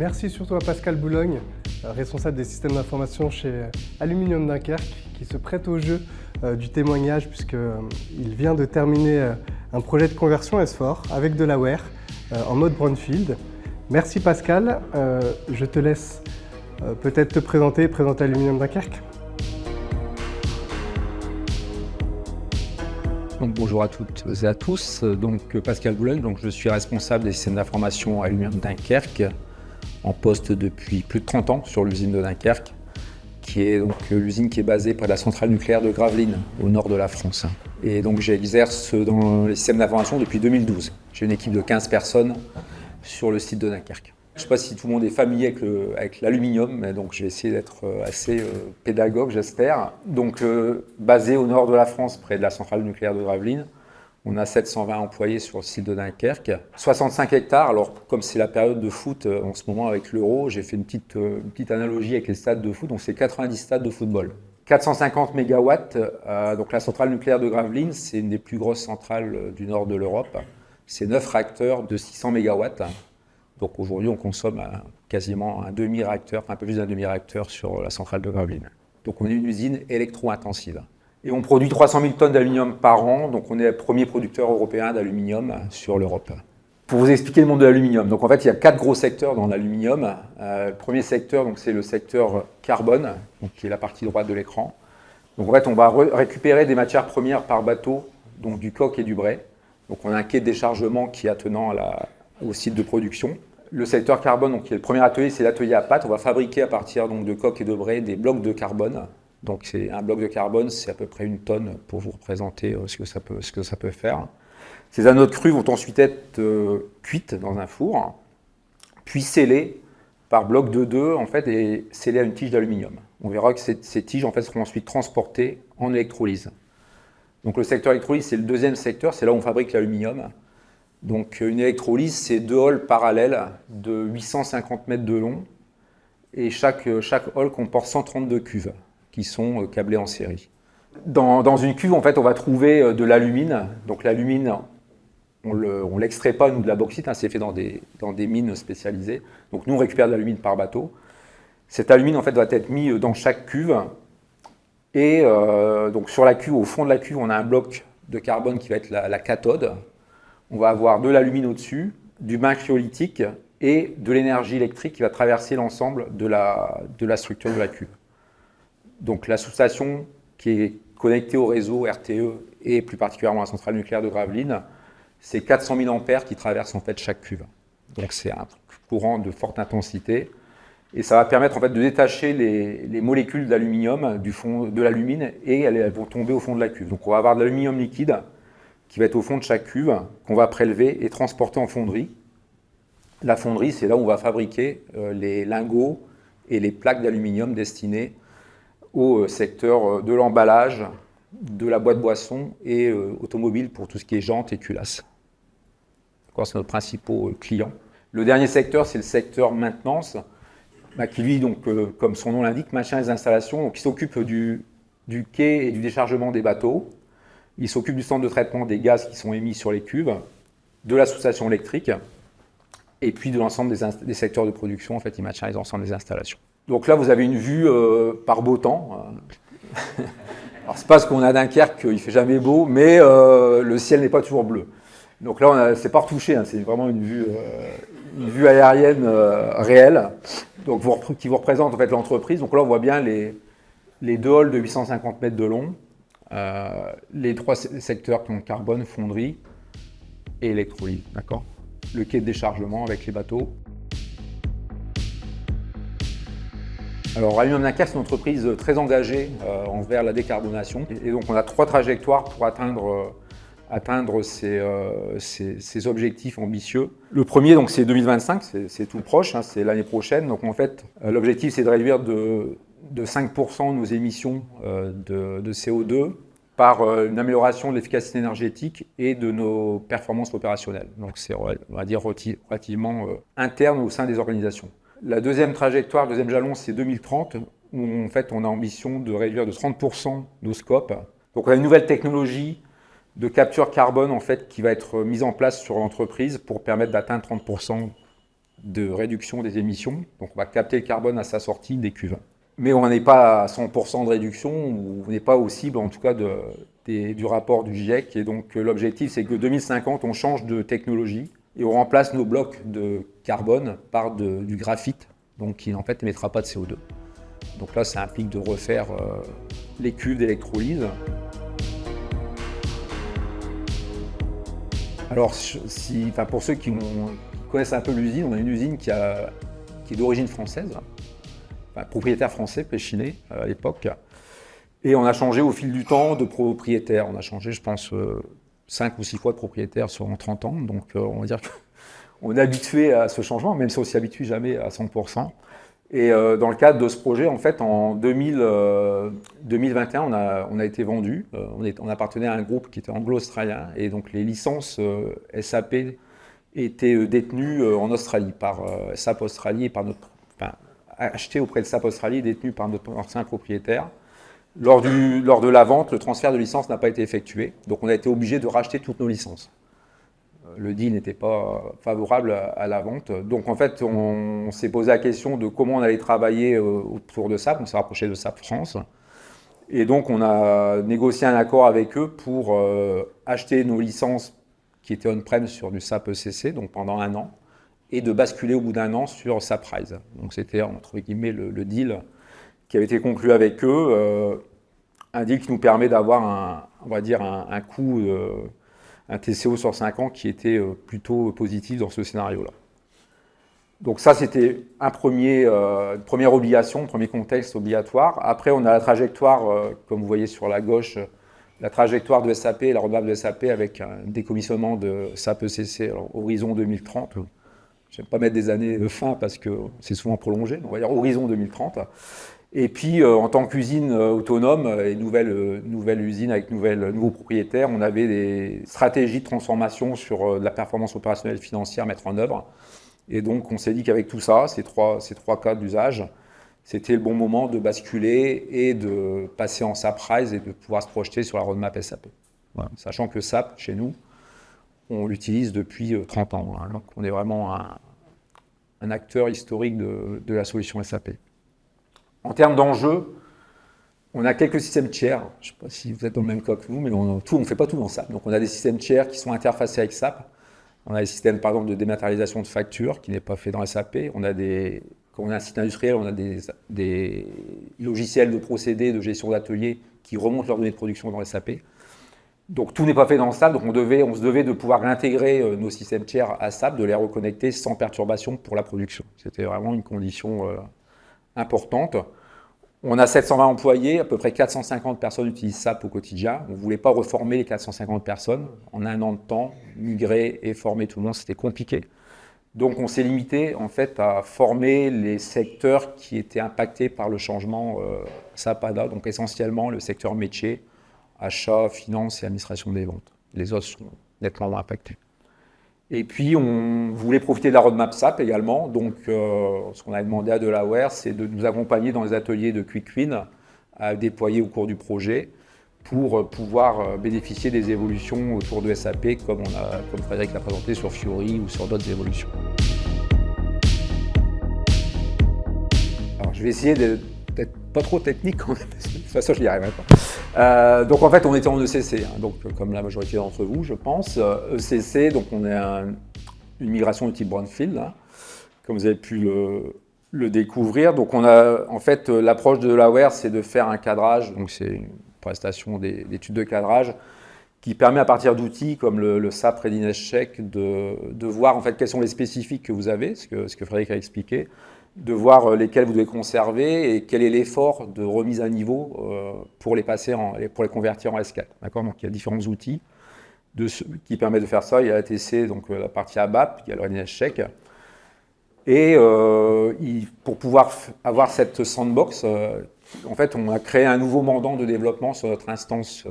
Merci surtout à Pascal Boulogne, responsable des systèmes d'information chez Aluminium Dunkerque, qui se prête au jeu du témoignage puisqu'il vient de terminer un projet de conversion S4 avec Delaware en mode brownfield. Merci Pascal, je te laisse peut-être te présenter Aluminium Dunkerque. Donc, bonjour à toutes et à tous, donc Pascal Boulogne, je suis responsable des systèmes d'information à Aluminium Dunkerque, en poste depuis plus de 30 ans sur l'usine de Dunkerque, qui est donc l'usine qui est basée près de la centrale nucléaire de Gravelines, au nord de la France. Et donc j'exerce dans les systèmes d'information depuis 2012. J'ai une équipe de 15 personnes sur le site de Dunkerque. Je ne sais pas si tout le monde est familier avec l'aluminium, mais donc je vais essayer d'être assez pédagogue, j'espère. Donc basé au nord de la France, près de la centrale nucléaire de Gravelines, on a 720 employés sur le site de Dunkerque. 65 hectares, alors comme c'est la période de foot en ce moment avec l'Euro, j'ai fait une petite analogie avec les stades de foot, donc c'est 90 stades de football. 450 MW, donc la centrale nucléaire de Gravelines, c'est une des plus grosses centrales du nord de l'Europe. C'est 9 réacteurs de 600 MW. Donc aujourd'hui, on consomme quasiment un demi-réacteur, un peu plus d'un demi-réacteur sur la centrale de Gravelines. Donc on est une usine électro-intensive. Et on produit 300 000 tonnes d'aluminium par an, donc on est le premier producteur européen d'aluminium sur l'Europe. Pour vous expliquer le monde de l'aluminium, donc en fait il y a 4 gros secteurs dans l'aluminium. Le premier secteur, c'est le secteur carbone, donc, qui est la partie droite de l'écran. Donc en fait on va récupérer des matières premières par bateau, donc du coke et du brai. Donc on a un quai de déchargement qui est attenant au site de production. Le secteur carbone, donc, qui est le premier atelier, c'est l'atelier à pâte. On va fabriquer à partir donc, de coque et de brai des blocs de carbone. Donc un bloc de carbone, c'est à peu près 1 tonne pour vous représenter ce que ça peut faire. Ces anodes crues vont ensuite être cuites dans un four, puis scellées par bloc de 2 en fait, et scellées à une tige d'aluminium. On verra que ces tiges en fait, seront ensuite transportées en électrolyse. Donc le secteur électrolyse, c'est le deuxième secteur, c'est là où on fabrique l'aluminium. Donc une électrolyse, c'est 2 halls parallèles de 850 mètres de long, et chaque hall comporte 132 cuves qui sont câblées en série. Dans une cuve, en fait, on va trouver de l'alumine. Donc l'alumine, on ne l'extrait pas, nous, de la bauxite, c'est fait dans des mines spécialisées. Donc nous, on récupère de l'alumine par bateau. Cet alumine, en fait, doit être mis dans chaque cuve. Et donc sur la cuve, au fond de la cuve, on a un bloc de carbone qui va être la cathode. On va avoir de l'alumine au-dessus, du bain cryolithique et de l'énergie électrique qui va traverser l'ensemble de la structure de la cuve. Donc la sous-station qui est connectée au réseau RTE et plus particulièrement à la centrale nucléaire de Gravelines, c'est 400 000 ampères qui traversent en fait chaque cuve. Donc c'est un courant de forte intensité et ça va permettre en fait de détacher les molécules d'aluminium du fond de l'alumine et elles vont tomber au fond de la cuve. Donc on va avoir de l'aluminium liquide qui va être au fond de chaque cuve qu'on va prélever et transporter en fonderie. La fonderie, c'est là où on va fabriquer les lingots et les plaques d'aluminium destinées au secteur de l'emballage, de la boîte boisson et automobile pour tout ce qui est jantes et culasses. C'est notre principal client. Le dernier secteur, c'est le secteur maintenance, qui lui, donc, comme son nom l'indique, maintient les installations, donc, qui s'occupe du quai et du déchargement des bateaux. Il s'occupe du centre de traitement des gaz qui sont émis sur les cuves, de la sous-station électrique, et puis de l'ensemble des secteurs de production. En fait, il maintient l'ensemble des installations. Donc là, vous avez une vue par beau temps. Alors, c'est pas ce qu'on a à Dunkerque, il ne fait jamais beau, mais le ciel n'est pas toujours bleu. Donc là, c'est pas retouché, c'est vraiment une vue aérienne réelle, donc qui vous représente en fait l'entreprise. Donc là, on voit bien les 2 halls de 850 mètres de long, les 3 secteurs qui ont carbone, fonderie et électrolyse, d'accord ? Le quai de déchargement avec les bateaux. Alors, Aluminium Dunkerque, c'est une entreprise très engagée envers la décarbonation. Et donc, on a 3 trajectoires pour atteindre ces objectifs ambitieux. Le premier, donc, c'est 2025, c'est tout proche, c'est l'année prochaine. Donc, en fait, l'objectif, c'est de réduire de 5% nos émissions de CO2 par une amélioration de l'efficacité énergétique et de nos performances opérationnelles. Donc, c'est, on va dire, relativement interne au sein des organisations. La deuxième trajectoire, deuxième jalon, c'est 2030, où en fait on a ambition de réduire de 30% nos scopes. Donc on a une nouvelle technologie de capture carbone en fait, qui va être mise en place sur l'entreprise pour permettre d'atteindre 30% de réduction des émissions. Donc on va capter le carbone à sa sortie des cuves. Mais on n'est pas à 100% de réduction, ou on n'est pas aux cibles en tout cas du rapport du GIEC. Et donc l'objectif, c'est que 2050, on change de technologie et on remplace nos blocs de carbone par du graphite, donc qui en fait n'émettra pas de CO2. Donc là, ça implique de refaire les cuves d'électrolyse. Alors, pour ceux qui connaissent un peu l'usine, on a une usine qui est d'origine française, propriétaire français, Péchiné, à l'époque. Et on a changé au fil du temps de propriétaire. On a changé, je pense, 5 ou 6 fois de propriétaire en 30 ans. Donc, on va dire qu'on est habitué à ce changement, même si on ne s'y habitue jamais à 100%. Et dans le cadre de ce projet, en fait, en 2021, on a été vendu. On appartenait à un groupe qui était anglo-australien. Et donc, les licences SAP étaient détenues en Australie par SAP Australie et par achetées auprès de SAP Australie et détenues par notre ancien propriétaire. Lors de la vente, le transfert de licence n'a pas été effectué. Donc, on a été obligé de racheter toutes nos licences. Le deal n'était pas favorable à la vente. Donc en fait, on s'est posé la question de comment on allait travailler autour de SAP. On s'est rapproché de SAP France. Et donc on a négocié un accord avec eux pour acheter nos licences qui étaient on-prem sur du SAP ECC, donc pendant 1 an, et de basculer au bout d'1 an sur SAP RISE. Donc c'était entre guillemets le deal qui avait été conclu avec eux. Un deal qui nous permet d'avoir un coût... un TCO sur 5 ans qui était plutôt positif dans ce scénario-là. Donc ça, c'était une première obligation, un premier contexte obligatoire. Après, on a la trajectoire, comme vous voyez sur la gauche, la trajectoire de SAP, la roadmap de SAP avec un décommissionnement de SAP ECC, alors horizon 2030. Je n'aime pas mettre des années de fin parce que c'est souvent prolongé, donc on va dire horizon 2030. Et puis, en tant qu'usine autonome et nouvelle usine avec nouveaux propriétaires, on avait des stratégies de transformation sur de la performance opérationnelle et financière à mettre en œuvre. Et donc, on s'est dit qu'avec tout ça, ces trois cas d'usage, c'était le bon moment de basculer et de passer en SAP RISE et de pouvoir se projeter sur la roadmap SAP. Voilà. Sachant que SAP, chez nous, on l'utilise depuis 30 ans. Hein. Donc, on est vraiment un acteur historique de la solution SAP. En termes d'enjeux, on a quelques systèmes tiers. Je ne sais pas si vous êtes dans le même cas que nous, mais on ne fait pas tout dans SAP. Donc on a des systèmes tiers qui sont interfacés avec SAP. On a des systèmes, par exemple, de dématérialisation de factures qui n'est pas fait dans SAP. Quand on a un site industriel, on a des logiciels de procédés, de gestion d'ateliers qui remontent leurs données de production dans SAP. Donc tout n'est pas fait dans SAP. Donc on se devait de pouvoir intégrer nos systèmes tiers à SAP, de les reconnecter sans perturbation pour la production. C'était vraiment une condition importante. On a 720 employés, à peu près 450 personnes utilisent SAP au quotidien. On ne voulait pas reformer les 450 personnes en 1 an de temps, migrer et former tout le monde, c'était compliqué. Donc on s'est limité en fait à former les secteurs qui étaient impactés par le changement SAP ADA, donc essentiellement le secteur métier, achat, finance et administration des ventes. Les autres sont nettement moins impactés. Et puis, on voulait profiter de la roadmap SAP également. Donc, ce qu'on a demandé à Delaware, c'est de nous accompagner dans les ateliers de Quick Win à déployer au cours du projet pour pouvoir bénéficier des évolutions autour de SAP comme Frédéric l'a présenté sur Fiori ou sur d'autres évolutions. Alors, je vais essayer d'être pas trop technique quand même, de toute façon je n'y arriverai pas. Donc en fait on était en ECC, hein, donc comme la majorité d'entre vous je pense. ECC, donc on est une migration de type brownfield, hein, comme vous avez pu le découvrir. Donc on a en fait l'approche de Delaware, c'est de faire un cadrage, donc c'est une prestation d'études de cadrage qui permet à partir d'outils comme le SAP Readiness Check de voir en fait quels sont les spécifiques que vous avez, ce que Frédéric a expliqué, de voir lesquels vous devez conserver et quel est l'effort de remise à niveau pour les convertir en S4. D'accord ? Donc il y a différents outils qui permettent de faire ça. Il y a l'ATC, donc la partie ABAP, il y a le Readiness Check. Et pour pouvoir avoir cette sandbox, en fait, on a créé un nouveau mandant de développement sur notre instance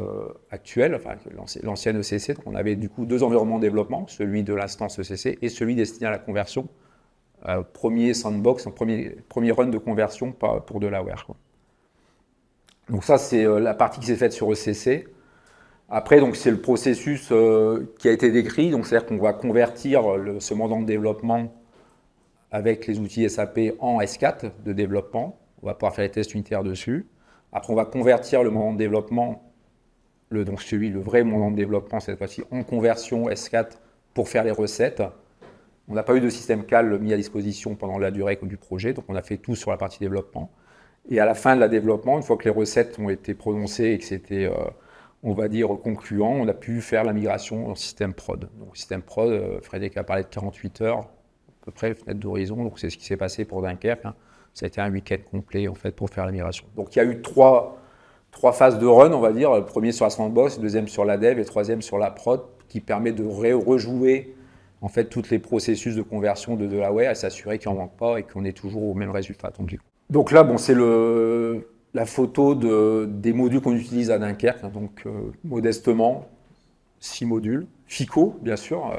actuelle, enfin l'ancienne ECC. Donc on avait du coup 2 environnements de développement, celui de l'instance ECC et celui destiné à la conversion. Premier sandbox, premier run de conversion pour Delaware. Donc ça, c'est la partie qui s'est faite sur ECC. Après, donc c'est le processus qui a été décrit. Donc c'est-à-dire qu'on va convertir ce mandant de développement avec les outils SAP en S4 de développement. On va pouvoir faire les tests unitaires dessus. Après, on va convertir le moment de développement, le vrai moment de développement cette fois-ci, en conversion S4 pour faire les recettes. On n'a pas eu de système CAL mis à disposition pendant la durée du projet, donc on a fait tout sur la partie développement. Et à la fin de la développement, une fois que les recettes ont été prononcées et que c'était, on va dire, concluant, on a pu faire la migration au système prod. Donc système prod, Frédéric a parlé de 48 heures, à peu près, fenêtre d'horizon, donc c'est ce qui s'est passé pour Dunkerque. Hein. Ça a été un week-end complet en fait, pour faire la migration. Donc il y a eu trois phases de run, on va dire. Le premier sur la sandbox, le deuxième sur la dev et le troisième sur la prod, qui permet de rejouer en fait, tous les processus de conversion de Delaware et s'assurer qu'il n'en manque pas et qu'on est toujours au même résultat attendu. Donc là, bon, c'est la photo des modules qu'on utilise à Dunkerque. Hein, donc modestement, 6 modules. FICO, bien sûr.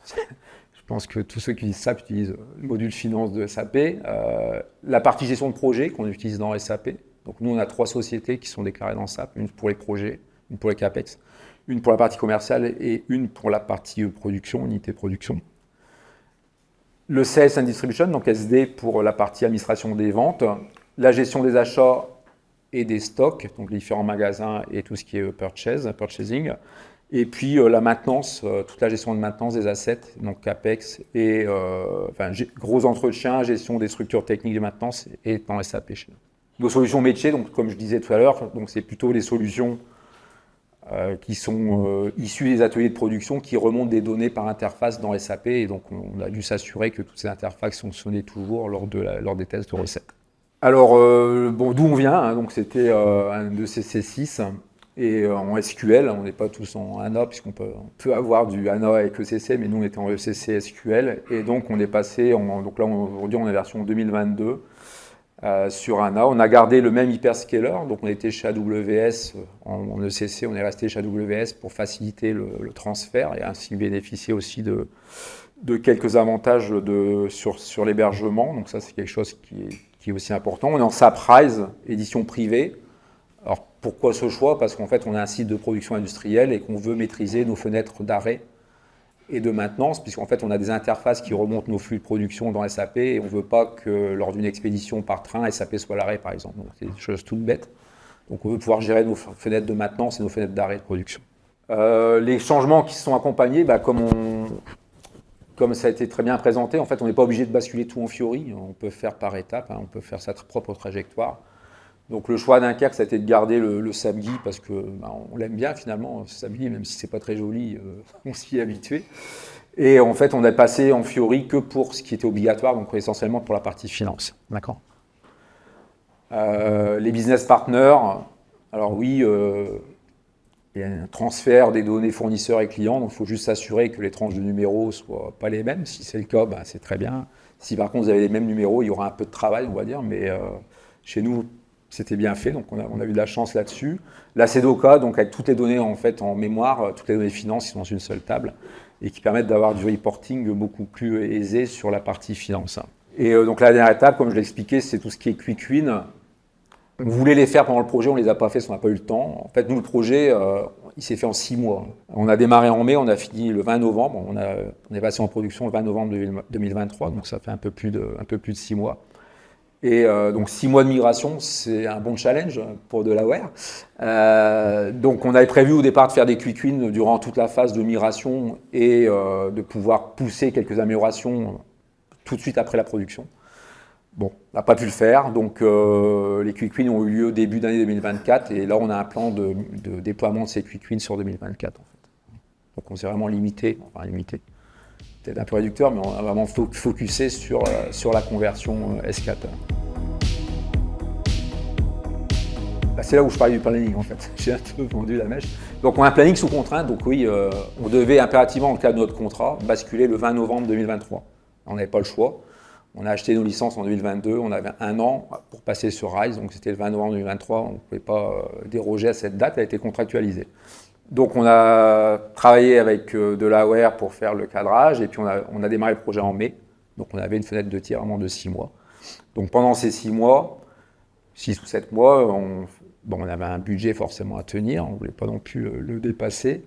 Je pense que tous ceux qui utilisent SAP utilisent le module finance de SAP. La partie gestion de projet qu'on utilise dans SAP. Donc nous, on a 3 sociétés qui sont déclarées dans SAP. Une pour les projets, une pour les CAPEX, une pour la partie commerciale et une pour la partie production, unité de production. Le Sales and Distribution, donc SD pour la partie administration des ventes. La gestion des achats et des stocks, donc les différents magasins et tout ce qui est purchasing. Et puis la maintenance, toute la gestion de maintenance des assets, donc CAPEX et gros entretien, gestion des structures techniques de maintenance et dans SAP chez nous. Nos solutions métiers, donc comme je disais tout à l'heure, donc c'est plutôt les solutions qui sont issues des ateliers de production qui remontent des données par interface dans SAP et donc on a dû s'assurer que toutes ces interfaces fonctionnaient toujours lors des tests de recettes. Alors d'où on vient, hein, donc c'était un de CC6 et en SQL, on n'est pas tous en ANA puisqu'on peut avoir du ANA avec ECC, mais nous on était en ECC SQL et donc on est passé, donc là aujourd'hui on est version 2022. Sur ANA. On a gardé le même hyperscaler, donc on était chez AWS en ECC, on est resté chez AWS pour faciliter le transfert et ainsi bénéficier aussi de quelques avantages sur l'hébergement. Donc ça c'est quelque chose qui est aussi important. On est en SAP RISE, édition privée. Alors pourquoi ce choix? Parce qu'en fait on a un site de production industrielle et qu'on veut maîtriser nos fenêtres d'arrêt et de maintenance, puisqu'en fait on a des interfaces qui remontent nos flux de production dans SAP et on ne veut pas que lors d'une expédition par train, SAP soit à l'arrêt par exemple. Donc c'est des choses toutes bêtes. Donc on veut pouvoir gérer nos fenêtres de maintenance et nos fenêtres d'arrêt de production. Les changements qui se sont accompagnés, comme ça a été très bien présenté, en fait on n'est pas obligé de basculer tout en Fiori, on peut faire par étapes, hein, on peut faire sa propre trajectoire. Donc le choix d'un Dunkerque, ça a été de garder le SAPGI parce qu'on l'aime bien finalement, SAPGI, même si c'est pas très joli, on s'y est habitué. Et en fait, on est passé en Fiori que pour ce qui était obligatoire, donc essentiellement pour la partie finance. D'accord. Les business partners, alors oui, il y a un transfert des données fournisseurs et clients, donc il faut juste s'assurer que les tranches de numéros ne soient pas les mêmes. Si c'est le cas, c'est très bien. Si par contre vous avez les mêmes numéros, il y aura un peu de travail, on va dire, mais chez nous, c'était bien fait, donc on a eu de la chance là-dessus. La CEDOCA, donc avec toutes les données en mémoire, toutes les données finances qui sont dans une seule table et qui permettent d'avoir du reporting beaucoup plus aisé sur la partie finance. Et donc la dernière étape, comme je l'ai expliqué, c'est tout ce qui est quick win. On voulait les faire pendant le projet, on ne les a pas fait parce qu'on n'a pas eu le temps. En fait, nous, le projet, il s'est fait en 6 mois. On a démarré en mai, on a fini le 20 novembre. On est passé en production le 20 novembre 2023, donc ça fait un peu plus de 6 mois. Et donc 6 mois de migration, c'est un bon challenge pour Delaware. Donc on avait prévu au départ de faire des quick wins durant toute la phase de migration et de pouvoir pousser quelques améliorations tout de suite après la production. Bon, on n'a pas pu le faire, donc les quick wins ont eu lieu début d'année 2024 et là on a un plan de déploiement de ces quick wins sur 2024 en fait. Donc on s'est vraiment limité. Peut-être un peu réducteur, mais on a vraiment focusé sur la conversion S4. C'est là où je parlais du planning en fait. J'ai un peu vendu la mèche. Donc on a un planning sous contrainte, donc oui, on devait impérativement, dans le cadre de notre contrat, basculer le 20 novembre 2023. On n'avait pas le choix. On a acheté nos licences en 2022, on avait 1 an pour passer sur RISE, donc c'était le 20 novembre 2023, on ne pouvait pas déroger à cette date, elle a été contractualisée. Donc on a travaillé avec Delaware pour faire le cadrage et puis on a démarré le projet en mai. Donc on avait une fenêtre de tir vraiment de 6 mois. Donc pendant ces 6 mois, 6 ou 7 mois, on avait un budget forcément à tenir, on ne voulait pas non plus le dépasser.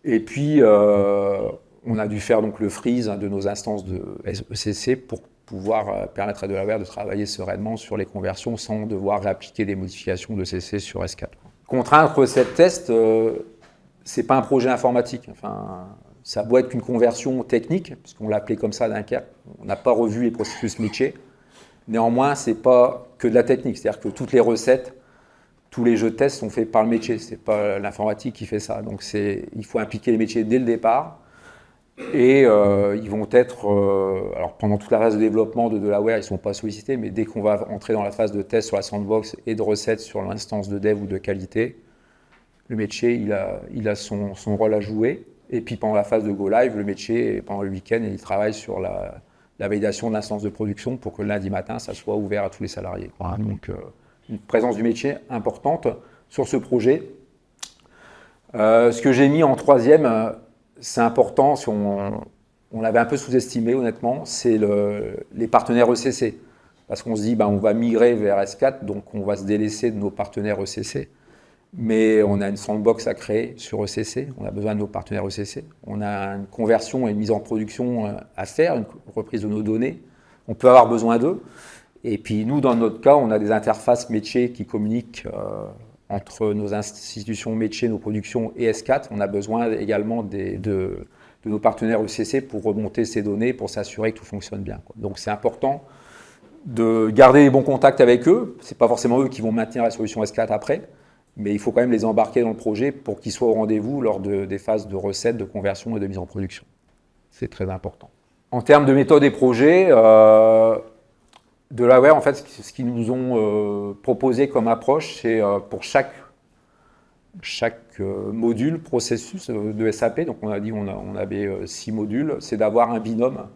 Et puis on a dû faire donc le freeze de nos instances de ECC pour pouvoir permettre à Delaware de travailler sereinement sur les conversions sans devoir réappliquer des modifications de CC sur S4. Contrainte recette test, c'est pas un projet informatique. Enfin, ça doit être qu'une conversion technique, puisqu'on l'a appelé comme ça à Dunkerque. On n'a pas revu les processus métiers. Néanmoins, c'est pas que de la technique, c'est-à-dire que toutes les recettes, tous les jeux de test sont faits par le métier. C'est pas l'informatique qui fait ça. Donc il faut impliquer les métiers dès le départ. Et ils vont être, alors pendant toute la phase de développement de Delaware, ils ne sont pas sollicités, mais dès qu'on va entrer dans la phase de test sur la sandbox et de recettes sur l'instance de dev ou de qualité, le métier il a son rôle à jouer. Et puis pendant la phase de go live, le métier, pendant le week-end, il travaille sur la validation de l'instance de production pour que le lundi matin, ça soit ouvert à tous les salariés. Voilà, donc une présence du métier importante sur ce projet. Ce que j'ai mis en troisième, c'est important, si on l'avait un peu sous-estimé honnêtement, c'est les partenaires ECC. Parce qu'on se dit, on va migrer vers S4, donc on va se délaisser de nos partenaires ECC. Mais on a une sandbox à créer sur ECC, on a besoin de nos partenaires ECC. On a une conversion et une mise en production à faire, une reprise de nos données. On peut avoir besoin d'eux. Et puis nous, dans notre cas, on a des interfaces métiers qui communiquent entre nos institutions métiers, nos productions et S4. On a besoin également de nos partenaires ECC pour remonter ces données, pour s'assurer que tout fonctionne bien. Donc c'est important de garder les bons contacts avec eux. Ce n'est pas forcément eux qui vont maintenir la solution S4 après, mais il faut quand même les embarquer dans le projet pour qu'ils soient au rendez-vous lors des phases de recettes, de conversion et de mise en production. C'est très important. En termes de méthode et projet, Delaware, en fait, ce qu'ils nous ont proposé comme approche, c'est pour chaque module, processus de SAP, donc on a dit on avait 6 modules, c'est d'avoir un binôme,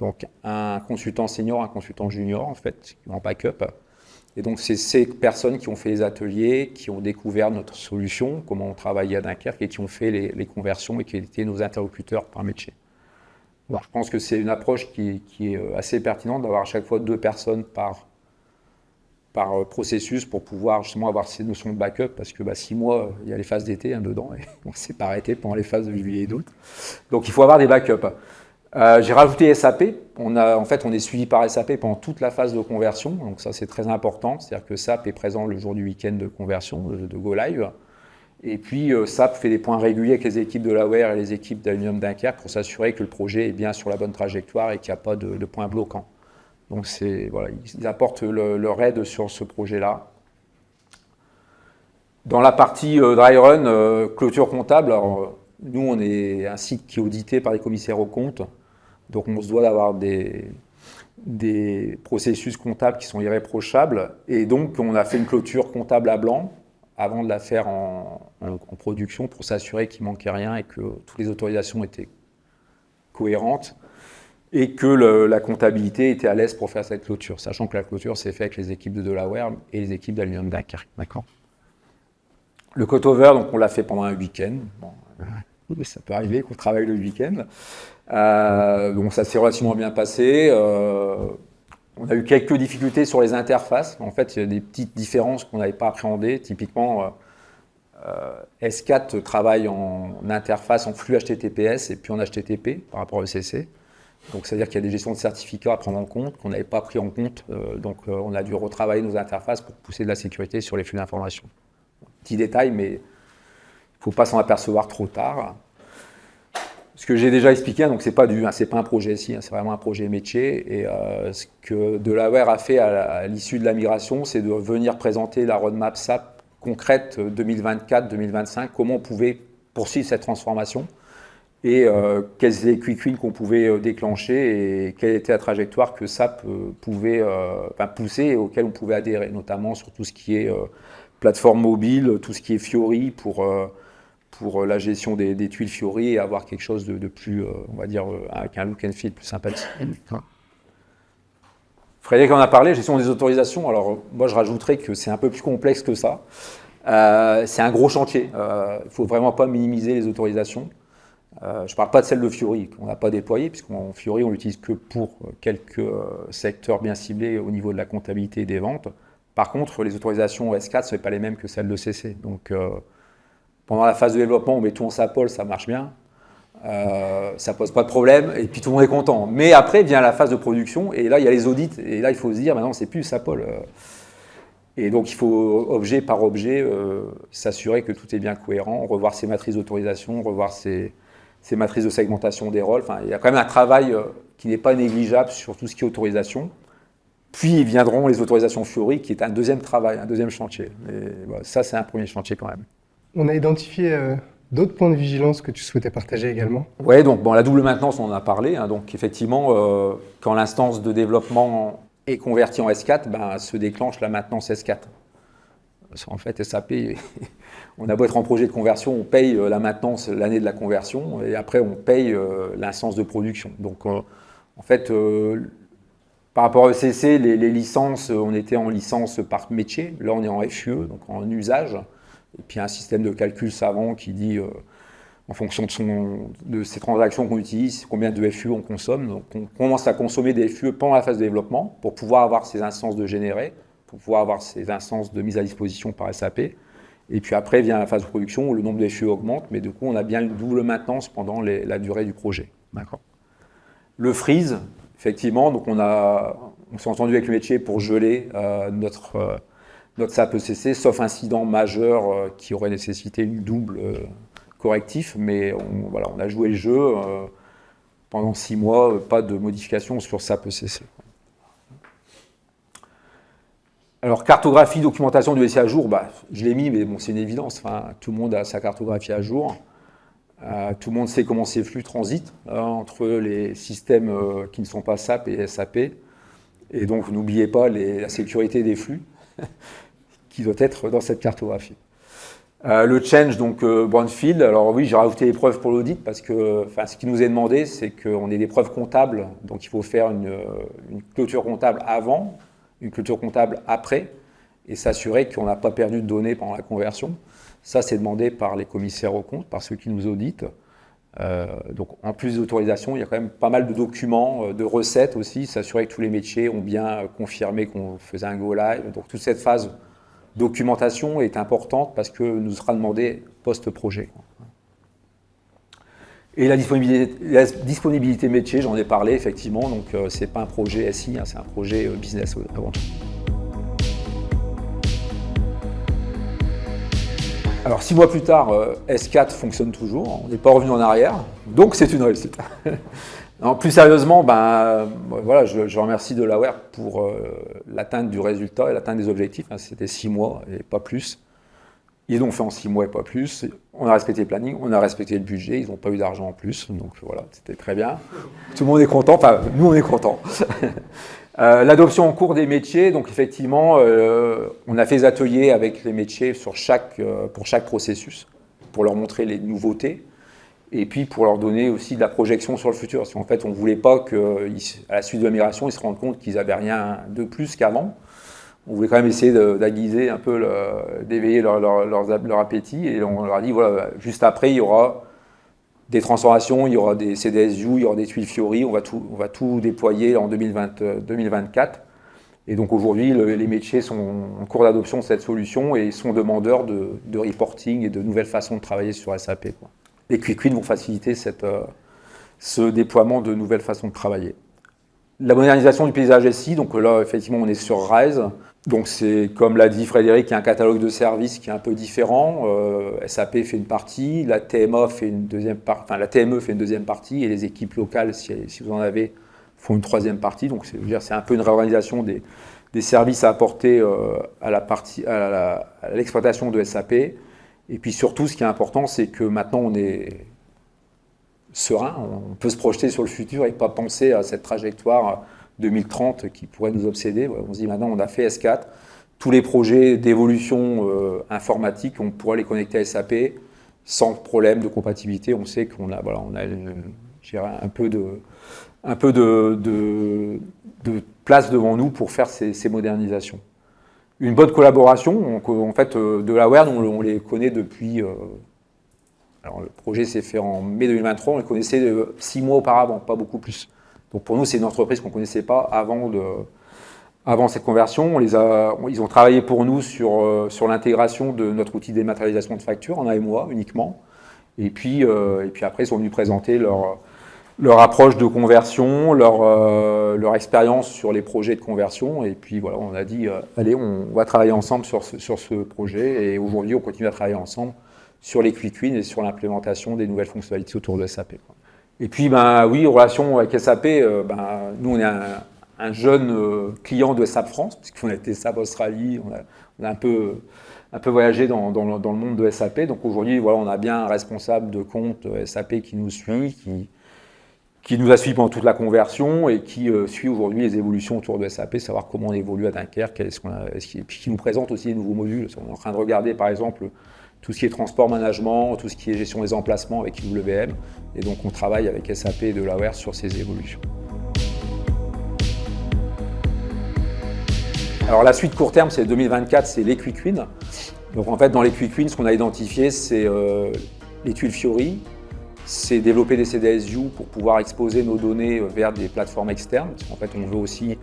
donc un consultant senior, un consultant junior, en fait, en backup. Et donc c'est ces personnes qui ont fait les ateliers, qui ont découvert notre solution, comment on travaillait à Dunkerque, et qui ont fait les conversions et qui étaient nos interlocuteurs par métier. Alors, je pense que c'est une approche qui est assez pertinente d'avoir à chaque fois 2 personnes par processus pour pouvoir justement avoir ces notions de backup, parce que 6 mois, il y a les phases d'été dedans, et on ne s'est pas arrêté pendant les phases de juillet et d'août. Donc il faut avoir des backups. J'ai rajouté SAP. On est suivi par SAP pendant toute la phase de conversion, donc ça c'est très important, c'est-à-dire que SAP est présent le jour du week-end de conversion, de Go Live. Et puis, SAP fait des points réguliers avec les équipes de Delaware et les équipes d'Aluminium Dunkerque pour s'assurer que le projet est bien sur la bonne trajectoire et qu'il n'y a pas de points bloquants. Donc, ils apportent leur aide sur ce projet-là. Dans la partie dry run, clôture comptable, alors, nous, on est un site qui est audité par les commissaires aux comptes. Donc, on se doit d'avoir des processus comptables qui sont irréprochables. Et donc, on a fait une clôture comptable à blanc avant de la faire en production pour s'assurer qu'il ne manquait rien et que toutes les autorisations étaient cohérentes et que la comptabilité était à l'aise pour faire cette clôture, sachant que la clôture s'est faite avec les équipes de Delaware et les équipes d'Aluminium Dunkerque. D'accord. Le cut-over, donc on l'a fait pendant un week-end. Bon, ça peut arriver qu'on travaille le week-end. Donc ça s'est relativement bien passé. On a eu quelques difficultés sur les interfaces. En fait, il y a des petites différences qu'on n'avait pas appréhendées. Typiquement, S4 travaille en interface en flux HTTPS et puis en HTTP par rapport à ECC. Donc, c'est-à-dire qu'il y a des gestions de certificats à prendre en compte qu'on n'avait pas pris en compte. Donc, on a dû retravailler nos interfaces pour pousser de la sécurité sur les flux d'information. Petit détail, mais il ne faut pas s'en apercevoir trop tard. Ce que j'ai déjà expliqué, donc c'est pas un projet SI, c'est vraiment un projet métier. Et ce que Delaware a fait à l'issue de la migration, c'est de venir présenter la roadmap SAP concrète 2024-2025, comment on pouvait poursuivre cette transformation et quels étaient les quick wins qu'on pouvait déclencher et quelle était la trajectoire que SAP pouvait pousser et auquel on pouvait adhérer, notamment sur tout ce qui est plateforme mobile, tout ce qui est Fiori pour la gestion des tuiles Fiori et avoir quelque chose de plus, on va dire, avec un look and feel plus sympathique. Frédéric en a parlé, gestion des autorisations. Alors, moi, je rajouterais que c'est un peu plus complexe que ça. C'est un gros chantier. Il ne faut vraiment pas minimiser les autorisations. Je ne parle pas de celle de Fiori, qu'on n'a pas déployée, puisqu'en Fiori, on l'utilise que pour quelques secteurs bien ciblés au niveau de la comptabilité et des ventes. Par contre, les autorisations S4 ne sont pas les mêmes que celles de CC. Donc, pendant la phase de développement, on met tout en SAPOL, ça marche bien. ça pose pas de problème, et puis tout le monde est content. Mais après vient la phase de production, et là il y a les audits, et là il faut se dire, maintenant c'est plus SAPOL. Et donc il faut, objet par objet, s'assurer que tout est bien cohérent, revoir ses matrices d'autorisation, revoir ses matrices de segmentation des rôles. Enfin, il y a quand même un travail qui n'est pas négligeable sur tout ce qui est autorisation. Puis viendront les autorisations Fiori, qui est un deuxième travail, un deuxième chantier. Mais voilà, ça, c'est un premier chantier quand même. On a identifié d'autres points de vigilance que tu souhaitais partager également. Oui, donc bon, la double maintenance, on en a parlé. Hein, donc effectivement, quand l'instance de développement est convertie en S4, ben, se déclenche la maintenance S4. Parce qu'en fait, SAP, on a beau être en projet de conversion, on paye la maintenance l'année de la conversion, et après on paye l'instance de production. Donc en fait, par rapport à ECC, les licences, on était en licence par métier. Là, on est en FUE, donc en usage. Et puis un système de calcul savant qui dit, en fonction de ces transactions qu'on utilise, combien de FUE on consomme. Donc on commence à consommer des FUE pendant la phase de développement pour pouvoir avoir ces instances de générer, pour pouvoir avoir ces instances de mise à disposition par SAP. Et puis après vient la phase de production où le nombre de FUE augmente, mais du coup on a bien une double maintenance pendant la durée du projet. D'accord. Le freeze, effectivement, donc on s'est entendu avec le métier pour geler notre SAP ECC, sauf incident majeur qui aurait nécessité une double correctif, mais on a joué le jeu pendant 6 mois, pas de modification sur SAP ECC. Alors, cartographie, documentation du SI à jour, je l'ai mis, mais bon, c'est une évidence. Enfin, tout le monde a sa cartographie à jour. Tout le monde sait comment ces flux transitent entre les systèmes qui ne sont pas SAP et SAP. Et donc, vous n'oubliez pas la sécurité des flux qui doit être dans cette cartographie. Le change, donc brownfield. Alors oui, j'ai rajouté les preuves pour l'audit parce que ce qui nous est demandé, c'est qu'on ait des preuves comptables. Donc, il faut faire une clôture comptable avant, une clôture comptable après, et s'assurer qu'on n'a pas perdu de données pendant la conversion. Ça, c'est demandé par les commissaires aux comptes, par ceux qui nous auditent. Donc, en plus d'autorisation, il y a quand même pas mal de documents, de recettes aussi, s'assurer que tous les métiers ont bien confirmé qu'on faisait un go live. Donc, toute cette phase documentation est importante parce que nous sera demandé post-projet. Et la disponibilité métier, j'en ai parlé effectivement, donc c'est pas un projet SI, c'est un projet business avant tout. Alors 6 mois plus tard, S4 fonctionne toujours, on n'est pas revenu en arrière, donc c'est une réussite. Non, plus sérieusement, voilà, je remercie Delaware pour l'atteinte du résultat et l'atteinte des objectifs. C'était 6 mois et pas plus. Ils l'ont fait en 6 mois et pas plus. On a respecté le planning, on a respecté le budget, ils n'ont pas eu d'argent en plus. Donc voilà, c'était très bien. Tout le monde est content, enfin nous on est contents. L'adoption en cours des métiers, donc effectivement, on a fait des ateliers avec les métiers pour chaque processus, pour leur montrer les nouveautés. Et puis pour leur donner aussi de la projection sur le futur. Parce qu'en fait, on ne voulait pas qu'à la suite de la migration, ils se rendent compte qu'ils n'avaient rien de plus qu'avant. On voulait quand même essayer d'aiguiser un peu, d'éveiller leur appétit. Et on leur a dit, voilà, juste après, il y aura des transformations, il y aura des CDS-View, il y aura des tuiles Fiori, on va tout déployer en 2024. Et donc aujourd'hui, les métiers sont en cours d'adoption de cette solution et sont demandeurs de reporting et de nouvelles façons de travailler sur SAP, quoi. Les quick wins vont faciliter ce déploiement de nouvelles façons de travailler. La modernisation du paysage SI, donc là, effectivement, on est sur RISE. Donc c'est, comme l'a dit Frédéric, il y a un catalogue de services qui est un peu différent. SAP fait une partie, la TME fait une deuxième partie, et les équipes locales, si vous en avez, font une troisième partie. Donc c'est un peu une réorganisation des services à apporter à l'exploitation de SAP. Et puis surtout, ce qui est important, c'est que maintenant, on est serein, on peut se projeter sur le futur et pas penser à cette trajectoire 2030 qui pourrait nous obséder. On se dit maintenant, on a fait S4, tous les projets d'évolution informatique, on pourra les connecter à SAP sans problème de compatibilité. On sait qu'on a, un peu de place devant nous pour faire ces modernisations. Une bonne collaboration, en fait, Delaware, on les connaît depuis... alors, le projet s'est fait en mai 2023, on les connaissait 6 mois auparavant, pas beaucoup plus. Donc pour nous, c'est une entreprise qu'on ne connaissait pas avant cette conversion. Ils ont travaillé pour nous sur l'intégration de notre outil de dématérialisation de factures en AMOA uniquement. Et puis après, ils sont venus présenter leur approche de conversion, leur expérience sur les projets de conversion. Et puis voilà, on a dit, allez, on va travailler ensemble sur ce projet. Et aujourd'hui, on continue à travailler ensemble sur les quick wins et sur l'implémentation des nouvelles fonctionnalités autour de SAP. Et puis, oui, en relation avec SAP, nous, on est un jeune client de SAP France, puisqu'on a été SAP Australie, on a un peu voyagé dans le monde de SAP. Donc aujourd'hui, voilà, on a bien un responsable de compte SAP qui nous suit, qui nous a suivi pendant toute la conversion et qui suit aujourd'hui les évolutions autour de SAP, savoir comment on évolue à Dunkerque, et puis qui nous présente aussi les nouveaux modules. On est en train de regarder, par exemple, tout ce qui est transport management, tout ce qui est gestion des emplacements avec IWM. Et donc, on travaille avec SAP et Delaware sur ces évolutions. Alors, la suite court terme, c'est 2024, c'est les quick wins. Donc, en fait, dans les quick wins, ce qu'on a identifié, c'est les tuiles Fiori, c'est développer des CDS-View pour pouvoir exposer nos données vers des plateformes externes. En fait, on veut aussi,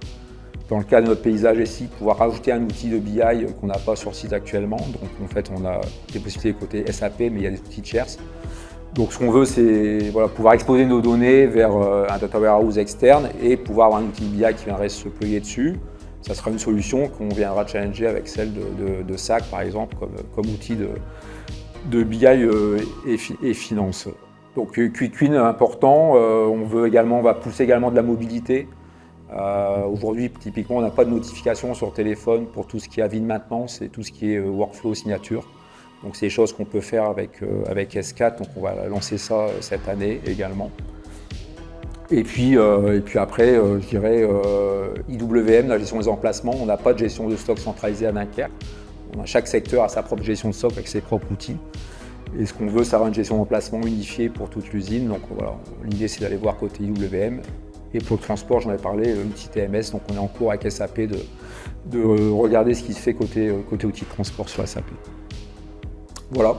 dans le cas de notre paysage ici, pouvoir rajouter un outil de BI qu'on n'a pas sur le site actuellement. Donc en fait, on a des possibilités côté SAP, mais il y a des outils tierces. Donc ce qu'on veut, c'est pouvoir exposer nos données vers un data warehouse externe et pouvoir avoir un outil BI qui viendrait se plugger dessus. Ça sera une solution qu'on viendra challenger avec celle de SAC, par exemple, comme outil de BI et finance. Donc quick win important. On va pousser également de la mobilité. Aujourd'hui, typiquement, on n'a pas de notification sur téléphone pour tout ce qui est avis de maintenance et tout ce qui est workflow signature. Donc, c'est des choses qu'on peut faire avec S4. Donc, on va lancer ça cette année également. Et puis après, je dirais IWM, la gestion des emplacements. On n'a pas de gestion de stock centralisée à Dunkerque. Chaque secteur a sa propre gestion de stock avec ses propres outils. Et ce qu'on veut, c'est avoir une gestion d'emplacement unifiée pour toute l'usine. Donc, voilà, l'idée, c'est d'aller voir côté IWM. Et pour le transport, j'en avais parlé, l'outil TMS, donc on est en cours avec SAP de regarder ce qui se fait côté outil de transport sur SAP. Voilà.